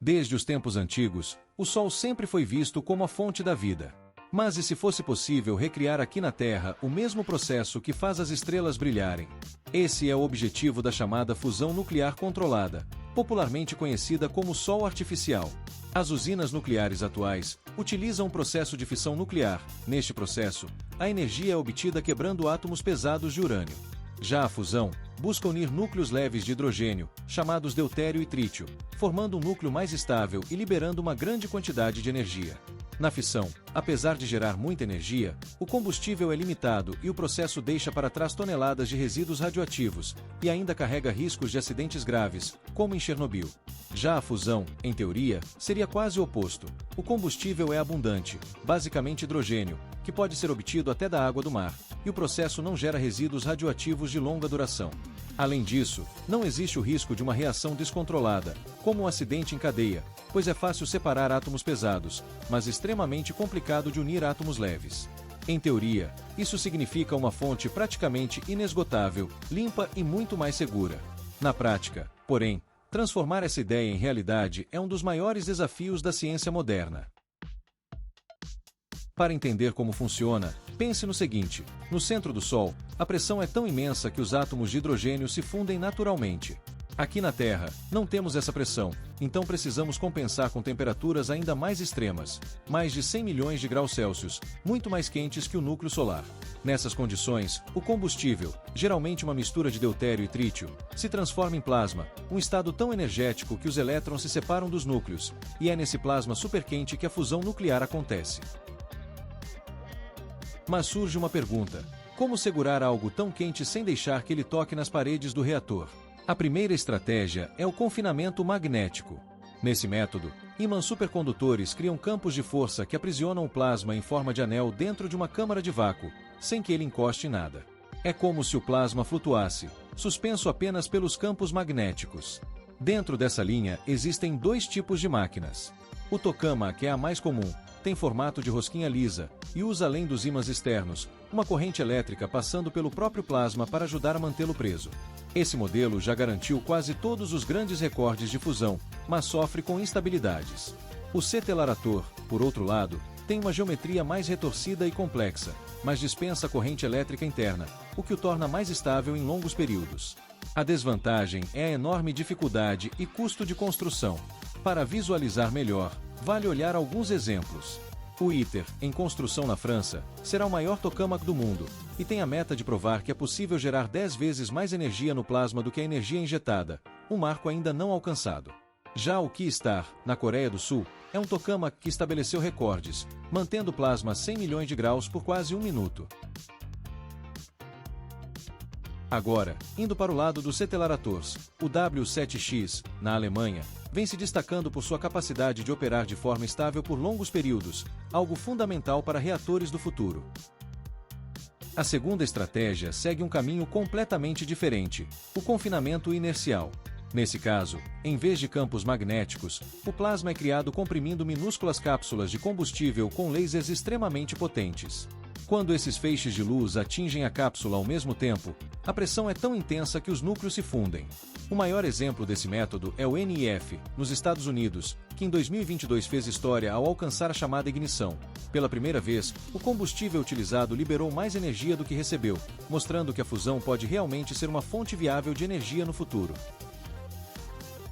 Desde os tempos antigos, o Sol sempre foi visto como a fonte da vida. Mas e se fosse possível recriar aqui na Terra o mesmo processo que faz as estrelas brilharem? Esse é o objetivo da chamada fusão nuclear controlada, popularmente conhecida como Sol artificial. As usinas nucleares atuais utilizam um processo de fissão nuclear. Neste processo, a energia é obtida quebrando átomos pesados de urânio. Já a fusão busca unir núcleos leves de hidrogênio, chamados deutério e trítio, formando um núcleo mais estável e liberando uma grande quantidade de energia. Na fissão, apesar de gerar muita energia, o combustível é limitado e o processo deixa para trás toneladas de resíduos radioativos, e ainda carrega riscos de acidentes graves, como em Chernobyl. Já a fusão, em teoria, seria quase o oposto. O combustível é abundante, basicamente hidrogênio, que pode ser obtido até da água do mar, e o processo não gera resíduos radioativos de longa duração. Além disso, não existe o risco de uma reação descontrolada, como um acidente em cadeia, pois é fácil separar átomos pesados, mas extremamente complicado de unir átomos leves. Em teoria, isso significa uma fonte praticamente inesgotável, limpa e muito mais segura. Na prática, porém, transformar essa ideia em realidade é um dos maiores desafios da ciência moderna. Para entender como funciona, pense no seguinte: no centro do Sol, a pressão é tão imensa que os átomos de hidrogênio se fundem naturalmente. Aqui na Terra, não temos essa pressão, então precisamos compensar com temperaturas ainda mais extremas, mais de 100 milhões de graus Celsius, muito mais quentes que o núcleo solar. Nessas condições, o combustível, geralmente uma mistura de deutério e trítio, se transforma em plasma, um estado tão energético que os elétrons se separam dos núcleos, e é nesse plasma superquente que a fusão nuclear acontece. Mas surge uma pergunta: como segurar algo tão quente sem deixar que ele toque nas paredes do reator? A primeira estratégia é o confinamento magnético. Nesse método, ímãs supercondutores criam campos de força que aprisionam o plasma em forma de anel dentro de uma câmara de vácuo, sem que ele encoste em nada. É como se o plasma flutuasse, suspenso apenas pelos campos magnéticos. Dentro dessa linha existem dois tipos de máquinas. O tokamak é a mais comum, tem formato de rosquinha lisa, e usa, além dos ímãs externos, uma corrente elétrica passando pelo próprio plasma para ajudar a mantê-lo preso. Esse modelo já garantiu quase todos os grandes recordes de fusão, mas sofre com instabilidades. O cetelarator, por outro lado, tem uma geometria mais retorcida e complexa, mas dispensa corrente elétrica interna, o que o torna mais estável em longos períodos. A desvantagem é a enorme dificuldade e custo de construção. Para visualizar melhor, vale olhar alguns exemplos. O ITER, em construção na França, será o maior tokamak do mundo, e tem a meta de provar que é possível gerar 10 vezes mais energia no plasma do que a energia injetada, um marco ainda não alcançado. Já o Keystar, na Coreia do Sul, é um tokamak que estabeleceu recordes, mantendo o plasma a 100 milhões de graus por quase 1 minuto. Agora, indo para o lado dos cetelarators, o W7X, na Alemanha, vem se destacando por sua capacidade de operar de forma estável por longos períodos, algo fundamental para reatores do futuro. A segunda estratégia segue um caminho completamente diferente: o confinamento inercial. Nesse caso, em vez de campos magnéticos, o plasma é criado comprimindo minúsculas cápsulas de combustível com lasers extremamente potentes. Quando esses feixes de luz atingem a cápsula ao mesmo tempo, a pressão é tão intensa que os núcleos se fundem. O maior exemplo desse método é o NIF, nos Estados Unidos, que em 2022 fez história ao alcançar a chamada ignição. Pela primeira vez, o combustível utilizado liberou mais energia do que recebeu, mostrando que a fusão pode realmente ser uma fonte viável de energia no futuro.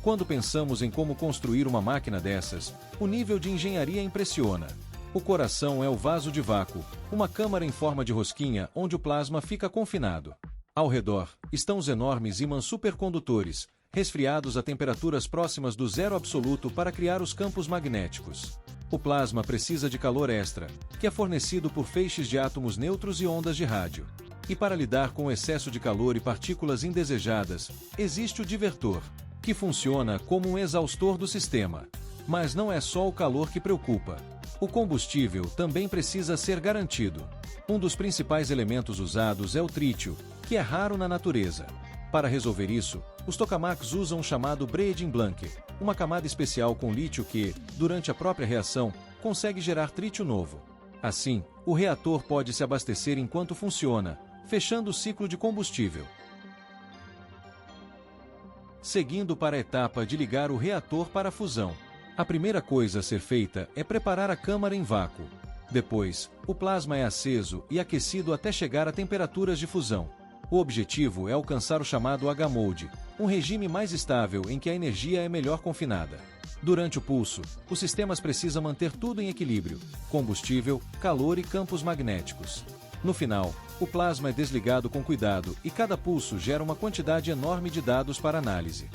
Quando pensamos em como construir uma máquina dessas, o nível de engenharia impressiona. O coração é o vaso de vácuo, uma câmara em forma de rosquinha onde o plasma fica confinado. Ao redor, estão os enormes ímãs supercondutores, resfriados a temperaturas próximas do zero absoluto para criar os campos magnéticos. O plasma precisa de calor extra, que é fornecido por feixes de átomos neutros e ondas de rádio. E para lidar com o excesso de calor e partículas indesejadas, existe o divertor, que funciona como um exaustor do sistema. Mas não é só o calor que preocupa. O combustível também precisa ser garantido. Um dos principais elementos usados é o trítio, que é raro na natureza. Para resolver isso, os tokamaks usam o chamado Breeding Blank, uma camada especial com lítio que, durante a própria reação, consegue gerar trítio novo. Assim, o reator pode se abastecer enquanto funciona, fechando o ciclo de combustível. Seguindo para a etapa de ligar o reator para a fusão. A primeira coisa a ser feita é preparar a câmara em vácuo. Depois, o plasma é aceso e aquecido até chegar a temperaturas de fusão. O objetivo é alcançar o chamado H-Mode, um regime mais estável em que a energia é melhor confinada. Durante o pulso, os sistemas precisam manter tudo em equilíbrio: combustível, calor e campos magnéticos. No final, o plasma é desligado com cuidado e cada pulso gera uma quantidade enorme de dados para análise.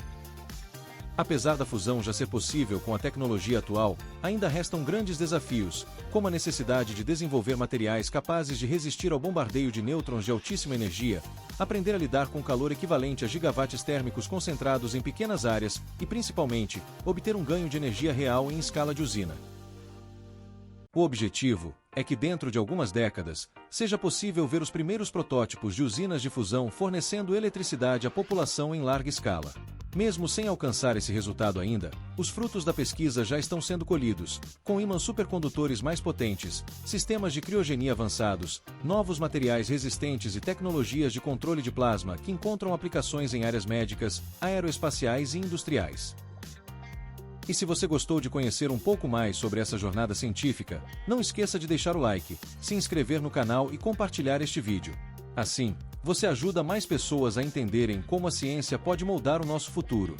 Apesar da fusão já ser possível com a tecnologia atual, ainda restam grandes desafios, como a necessidade de desenvolver materiais capazes de resistir ao bombardeio de nêutrons de altíssima energia, aprender a lidar com calor equivalente a gigawatts térmicos concentrados em pequenas áreas e, principalmente, obter um ganho de energia real em escala de usina. O objetivo é que dentro de algumas décadas, seja possível ver os primeiros protótipos de usinas de fusão fornecendo eletricidade à população em larga escala. Mesmo sem alcançar esse resultado ainda, os frutos da pesquisa já estão sendo colhidos, com ímãs supercondutores mais potentes, sistemas de criogenia avançados, novos materiais resistentes e tecnologias de controle de plasma que encontram aplicações em áreas médicas, aeroespaciais e industriais. E se você gostou de conhecer um pouco mais sobre essa jornada científica, não esqueça de deixar o like, se inscrever no canal e compartilhar este vídeo. Assim, você ajuda mais pessoas a entenderem como a ciência pode moldar o nosso futuro.